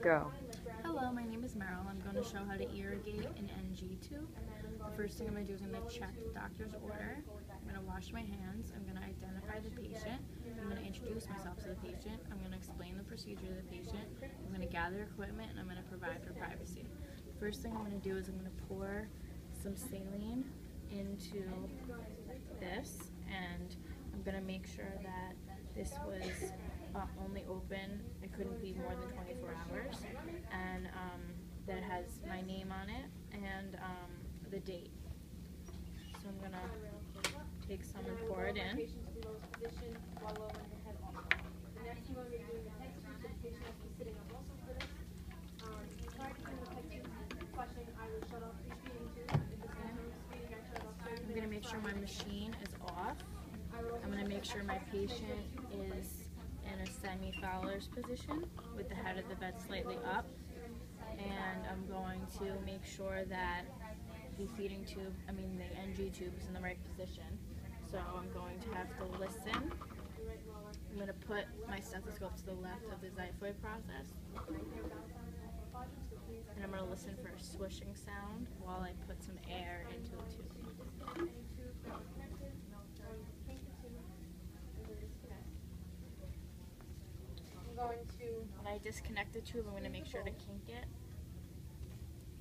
Go. Hello, my name is Meryl. I'm going to show how to irrigate an NG tube. The first thing I'm going to do is I'm going to check the doctor's order. I'm going to wash my hands. I'm going to identify the patient. I'm going to introduce myself to the patient. I'm going to explain the procedure to the patient. I'm going to gather equipment and I'm going to provide for privacy. First thing I'm going to do is I'm going to pour some saline into this, and I'm going to make sure that this was only open, it couldn't be more than 24 hours, and that it has my name on it and the date. So I'm going to take some and pour it in. I'm going to make sure my machine is off. I'm going to make sure my patient is in a semi-Fowler's position with the head of the bed slightly up, and I'm going to make sure that the feeding tube, the NG tube, is in the right position. So I'm going to have to listen. I'm going to put my stethoscope to the left of the xiphoid process, and I'm going to listen for a swishing sound while I put some air into the tube. When I disconnect the tube, I'm going to make sure to kink it.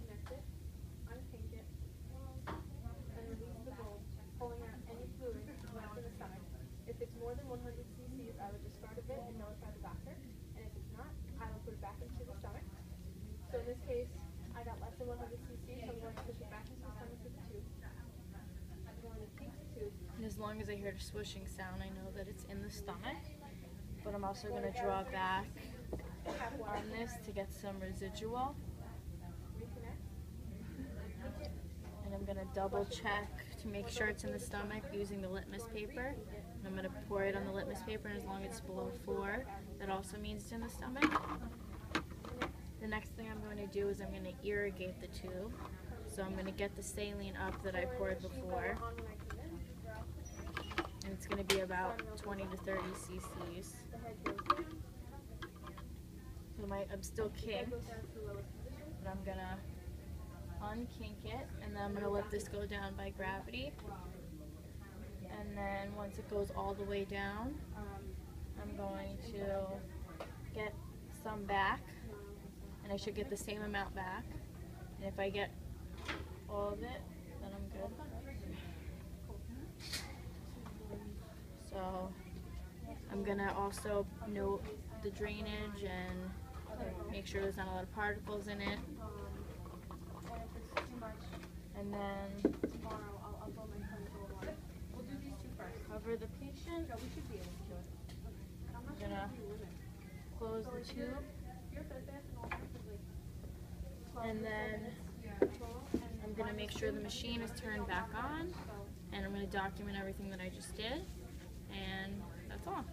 Connect it, unkink it, and release the bulb, pulling out any fluid left in the stomach. If it's more than 100 cc's, I would discard a bit and notify the doctor. And if it's not, I will put it back into the stomach. So in this case, I got less than 100 cc's, so I'm going to push it back into the stomach with the tube. I'm going to kink the tube. And as long as I hear the swishing sound, I know that it's in the stomach. But I'm also going to draw back on this to get some residual. And I'm going to double check to make sure it's in the stomach using the litmus paper. And I'm going to pour it on the litmus paper, and as long as it's below 4, that also means it's in the stomach. The next thing I'm going to do is I'm going to irrigate the tube. So I'm going to get the saline up that I poured before. And it's going to be about 20 to 30 cc's. So I'm still kinked, but I'm going to unkink it, and then I'm going to let this go down by gravity. And then once it goes all the way down, I'm going to get some back, and I should get the same amount back. And if I get all of it, then I'm good. So I'm going to also note the drainage and make sure there's not a lot of particles in it. And then cover the patient. I'm going to close the tube. And then I'm going to make sure the machine is turned back on. And I'm going to document everything that I just did. And that's all.